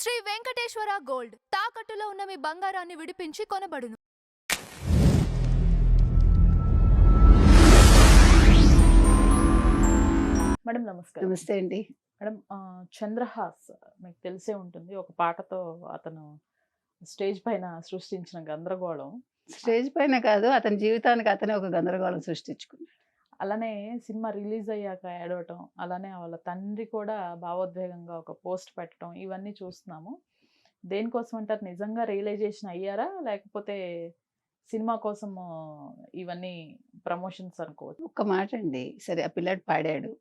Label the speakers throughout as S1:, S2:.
S1: Shri Venkateswara gold తాకట్టులో ఉన్న మీ బంగారాన్ని విడిపించి కొనబడును.
S2: మేడం నమస్కారం.
S3: నమస్తే అండి.
S2: మేడం చంద్రహాస్ మీకు తెలిసే ఉంటుంది. ఒక పాటతో అతను స్టేజ్ పైన సృష్టించిన గందరగోళం.
S3: స్టేజ్ పైన కాదు, అతని జీవితానికి అతనే ఒక గందరగోళం సృష్టించుకున్నాడు.
S2: అలానే సినిమా రిలీజ్ అయ్యాక ఏడవటం, అలానే వాళ్ళ తండ్రి కూడా భావోద్వేగంగా ఒక పోస్ట్ పెట్టడం, ఇవన్నీ చూస్తున్నాము. దేనికోసం అంటారు? నిజంగా రియలైజేషన్ అయ్యారా? లేకపోతే సినిమా కోసం ఇవన్నీ ప్రమోషన్స్ అనుకోవచ్చు?
S3: ఒక్క మాట అండి, సరే ఆ పిల్లాడు పాడాడు,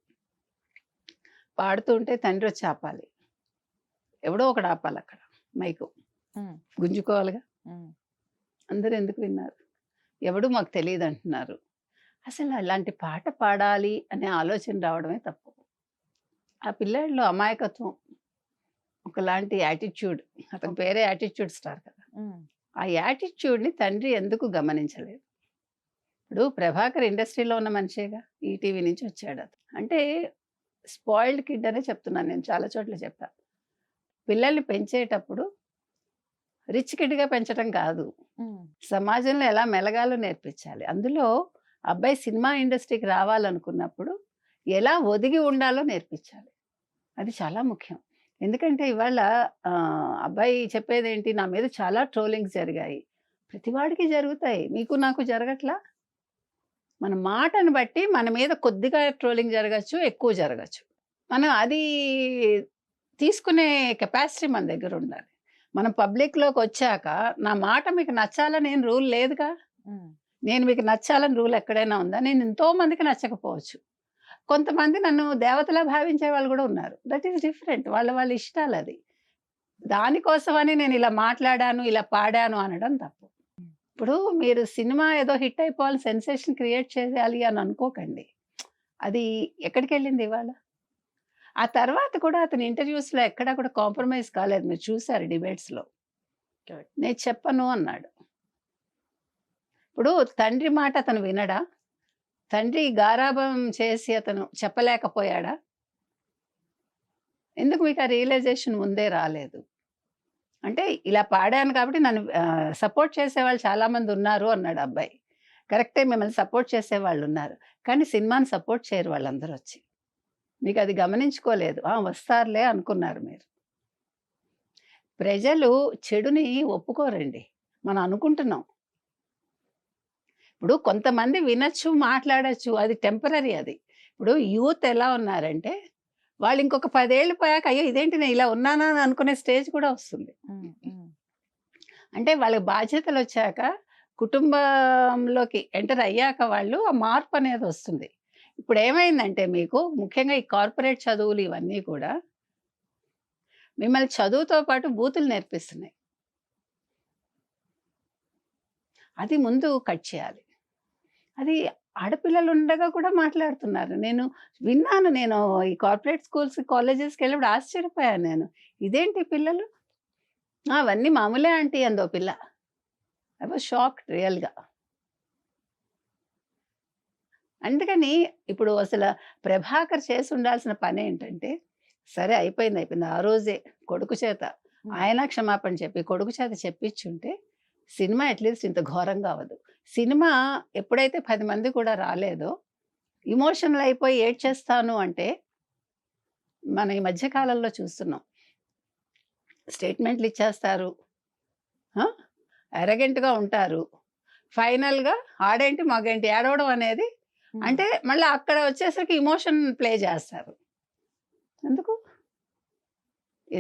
S3: పాడుతుంటే తండ్రి వచ్చి ఆపాలి. ఎవడో ఒకడు ఆపాలి అక్కడ మైకు, గుంజుకోవాలిగా. అందరూ ఎందుకు విన్నారు? ఎవడు మాకు తెలియదు అంటున్నారు. అసలు అలాంటి పాట పాడాలి అనే ఆలోచన రావడమే తప్పు. ఆ పిల్లాడిలో అమాయకత్వం, ఒకలాంటి యాటిట్యూడ్, అతని పేరే యాటిట్యూడ్ స్టార్ కదా. ఆ యాటిట్యూడ్ని తండ్రి ఎందుకు గమనించలేదు? ఇప్పుడు ప్రభాకర్ ఇండస్ట్రీలో ఉన్న మనిషేగా, ఈటీవీ నుంచి వచ్చాడు. అతను అంటే స్పాయిల్డ్ కిడ్ అనే చెప్తున్నాను, నేను చాలా చోట్ల చెప్పా. పిల్లల్ని పెంచేటప్పుడు రిచ్ కిడ్గా పెంచడం కాదు, సమాజంలో ఎలా మెలగాలో నేర్పించాలి. అందులో అబ్బాయి సినిమా ఇండస్ట్రీకి రావాలనుకున్నప్పుడు ఎలా ఒదిగి ఉండాలో నేర్పించాలి. అది చాలా ముఖ్యం. ఎందుకంటే ఇవాళ అబ్బాయి చెప్పేది ఏంటి, నా మీద చాలా ట్రోలింగ్స్ జరిగాయి. ప్రతివాడికి జరుగుతాయి, మీకు నాకు జరగట్లా? మన మాటను బట్టి మన మీద కొద్దిగా ట్రోలింగ్ జరగచ్చు, ఎక్కువ జరగచ్చు. మనం అది తీసుకునే కెపాసిటీ మన దగ్గర ఉండాలి. మనం పబ్లిక్లోకి వచ్చాక నా మాట మీకు నచ్చాలని ఏం రూల్ లేదుగా. నేను మీకు నచ్చాలని రూల్ ఎక్కడైనా ఉందా? నేను ఎంతో మందికి నచ్చకపోవచ్చు. కొంతమంది నన్ను దేవతలా భావించే వాళ్ళు కూడా ఉన్నారు. దట్ ఈస్ డిఫరెంట్, వాళ్ళ ఇష్టాలు. అది దానికోసమని నేను ఇలా మాట్లాడాను, ఇలా పాడాను అనడం తప్పు. ఇప్పుడు మీరు సినిమా ఏదో హిట్ అయిపోవాలి, సెన్సేషన్ క్రియేట్ చేయాలి అని అనుకోకండి. అది ఎక్కడికి వెళ్ళింది ఇవాళ? ఆ తర్వాత కూడా అతని ఇంటర్వ్యూస్లో ఎక్కడా కూడా కాంప్రమైజ్ కాలేదు. మీరు చూసారు డిబేట్స్లో. నేను చెప్పను అన్నాడు. ఇప్పుడు తండ్రి మాట అతను వినడా? తండ్రి గారాబం చేసి అతను చెప్పలేకపోయాడా? ఎందుకు మీకు ఆ రియలైజేషన్ ముందే రాలేదు? అంటే ఇలా పాడాను కాబట్టి నన్ను సపోర్ట్ చేసేవాళ్ళు చాలామంది ఉన్నారు అన్నాడు అబ్బాయి. కరెక్టే, మిమ్మల్ని సపోర్ట్ చేసేవాళ్ళు ఉన్నారు, కానీ సినిమాని సపోర్ట్ చేయరు వాళ్ళందరూ వచ్చి. మీకు అది గమనించుకోలేదు. వస్తారులే అనుకున్నారు మీరు. ప్రజలు చెడుని ఒప్పుకోరండి, మనం అనుకుంటున్నాం. ఇప్పుడు కొంతమంది వినొచ్చు, మాట్లాడచ్చు, అది టెంపరరీ. అది ఇప్పుడు యూత్ ఎలా ఉన్నారంటే, వాళ్ళు ఇంకొక 10 ఏళ్ళు పోయాక అయ్యో ఇదేంటి నేను ఇలా ఉన్నానా అని అనుకునే స్టేజ్ కూడా వస్తుంది. అంటే వాళ్ళకి బాధ్యతలు వచ్చాక, కుటుంబంలోకి ఎంటర్ అయ్యాక వాళ్ళు ఆ మార్పు అనేది వస్తుంది. ఇప్పుడు ఏమైందంటే మీకు ముఖ్యంగా ఈ కార్పొరేట్ చదువులు ఇవన్నీ కూడా మిమ్మల్ని చదువుతో పాటు బూతులు నేర్పిస్తున్నాయి. అది ముందు కట్ చేయాలి. అది ఆడపిల్లలు ఉండగా కూడా మాట్లాడుతున్నారు. నేను విన్నాను. నేను ఈ కార్పొరేట్ స్కూల్స్, కాలేజెస్కి వెళ్ళినప్పుడు ఆశ్చర్యపోయాను నేను. ఇదేంటి పిల్లలు, అవన్నీ మామూలే ఆంటీ అందో పిల్ల. ఐ వాజ్ షాక్డ్ రియల్గా. అందుకని ఇప్పుడు అసలు ప్రభాకర్ చేసి ఉండాల్సిన పని ఏంటంటే, సరే అయిపోయింది. ఆ రోజే కొడుకు చేత ఆయన క్షమాపణ చెప్పి కొడుకు చేత చెప్పించుంటే సినిమా అట్లీస్ట్ ఇంత ఘోరంగా అవ్వదు. సినిమా ఎప్పుడైతే 10 మంది కూడా రాలేదో, ఇమోషనల్ అయిపోయి ఏడ్చేస్తాను అంటే, మన ఈ మధ్యకాలంలో చూస్తున్నాం. స్టేట్మెంట్లు ఇచ్చేస్తారు, అరగెంట్గా ఉంటారు. ఫైనల్గా ఆడేంటి మగేంటి ఏడవడం అనేది, అంటే మళ్ళీ అక్కడ వచ్చేసరికి ఇమోషన్ ప్లే చేస్తారు.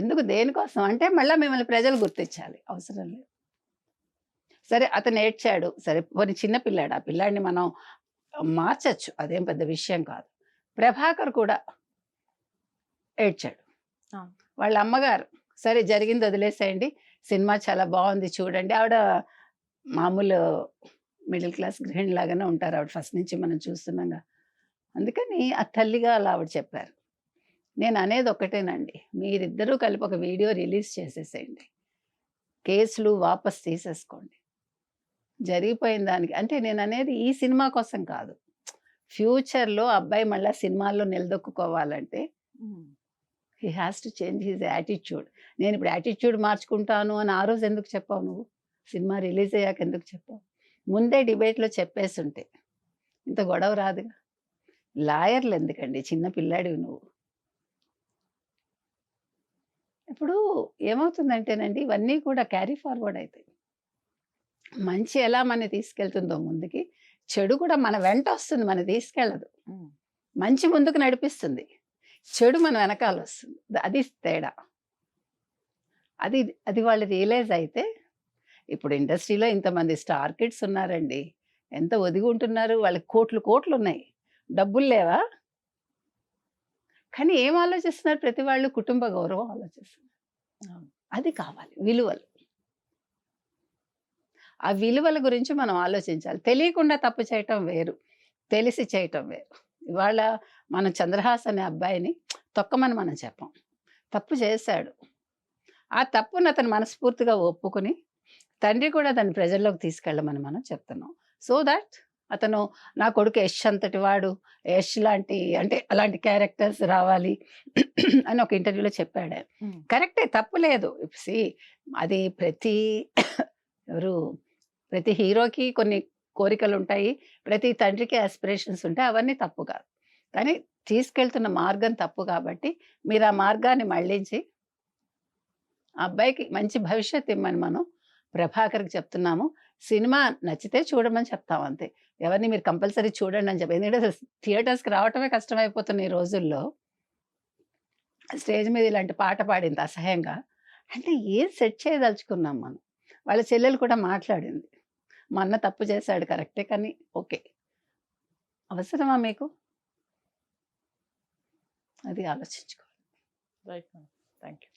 S3: ఎందుకు దేనికోసం అంటే మళ్ళీ మిమ్మల్ని ప్రజలు గుర్తించాలి. అవసరం లేదు. సరే అతను ఏడ్చాడు, సరే కొన్ని చిన్న పిల్లాడు, ఆ పిల్లాడిని మనం మార్చచ్చు, అదేం పెద్ద విషయం కాదు. ప్రభాకర్ కూడా ఏడ్చాడు. వాళ్ళ అమ్మగారు సరే జరిగింది వదిలేసేయండి, సినిమా చాలా బాగుంది చూడండి. ఆవిడ మామూలు మిడిల్ క్లాస్ గృహిణి లాగానే ఉంటారు ఆవిడ, ఫస్ట్ నుంచి మనం చూస్తున్నాగా. అందుకని ఆ తల్లిగా అలా ఆవిడ చెప్పారు. నేను అనేది ఒకటేనండి, మీరిద్దరూ కలిపి ఒక వీడియో రిలీజ్ చేసేసేయండి, కేసులు వాపస్ తీసేసుకోండి. జరిగిపోయిన దానికి అంటే నేను అనేది ఈ సినిమా కోసం కాదు, ఫ్యూచర్లో అబ్బాయి మళ్ళీ సినిమాల్లో నిలదొక్కుకోవాలంటే he has to change his attitude. నేను ఇప్పుడు యాటిట్యూడ్ మార్చుకుంటాను అని ఆ రోజు ఎందుకు చెప్పావు నువ్వు? సినిమా రిలీజ్ అయ్యాక ఎందుకు చెప్పావు? ముందే డిబేట్లో చెప్పేస్తుంటే ఇంత గొడవ రాదుగా. లాయర్లు ఎందుకండి, చిన్న పిల్లాడివి నువ్వు. ఇప్పుడు ఏమవుతుందంటేనండి, ఇవన్నీ కూడా క్యారీ ఫార్వర్డ్ అవుతాయి. మంచి ఎలా మన తీసుకెళ్తుందో ముందుకి, చెడు కూడా మన వెంట వస్తుంది, మన తీసుకెళ్ళదు. మంచి ముందుకు నడిపిస్తుంది, చెడు మన వెనకాల వస్తుంది. అది తేడా. అది అది వాళ్ళు రియలైజ్ అయితే, ఇప్పుడు ఇండస్ట్రీలో ఇంతమంది స్టార్ కిడ్స్ ఉన్నారండి, ఎంత ఒదిగి ఉంటున్నారు, వాళ్ళకి కోట్లు కోట్లు ఉన్నాయి, డబ్బులు లేవా? కానీ ఏం ఆలోచిస్తున్నారు ప్రతి వాళ్ళు? కుటుంబ గౌరవం ఆలోచిస్తున్నారు. అది కావాలి, విలువలు. ఆ విలువల గురించి మనం ఆలోచించాలి. తెలియకుండా తప్పు చేయటం వేరు, తెలిసి చేయటం వేరు. ఇవాళ మనం చంద్రహాస్ అనే అబ్బాయిని తొక్కమని మనం చెప్పం, తప్పు చేశాడు. ఆ తప్పును అతను మనస్ఫూర్తిగా ఒప్పుకుని, తండ్రి కూడా దాన్ని ప్రజల్లోకి తీసుకెళ్ళమని మనం చెప్తున్నాం. సో దట్ అతను, నా కొడుకు యష్ అంతటి వాడు, యష్ లాంటి అంటే అలాంటి క్యారెక్టర్స్ రావాలి అని ఒక ఇంటర్వ్యూలో చెప్పాడు. కరెక్టే, తప్పు లేదు. అది ప్రతి హీరోకి కొన్ని కోరికలు ఉంటాయి, ప్రతి తండ్రికి ఆస్పిరేషన్స్ ఉంటాయి, అవన్నీ తప్పు కాదు. కానీ తీసుకెళ్తున్న మార్గం తప్పు కాబట్టి మీరు ఆ మార్గాన్ని మళ్ళించి ఆ అబ్బాయికి మంచి భవిష్యత్తు ఇమ్మని మనం ప్రభాకర్కి చెప్తున్నాము. సినిమా నచ్చితే చూడమని చెప్తాం అంతే. ఎవరిని మీరు కంపల్సరీ చూడండి అని చెప్పి, ఎందుకంటే థియేటర్స్కి రావటమే కష్టమైపోతుంది ఈ రోజుల్లో. స్టేజ్ మీద ఇలాంటి పాట పాడింది అసహ్యంగా అంటే ఏం సెట్ చేయదలుచుకున్నాం మనం. వాళ్ళ చెల్లెలు కూడా మాట్లాడింది, మా అన్న తప్పు చేశాడు కరెక్టే, కానీ ఓకే, అవసరమా మీకు? అది ఆలోచించుకోవాలి.
S2: Right madam, thank you.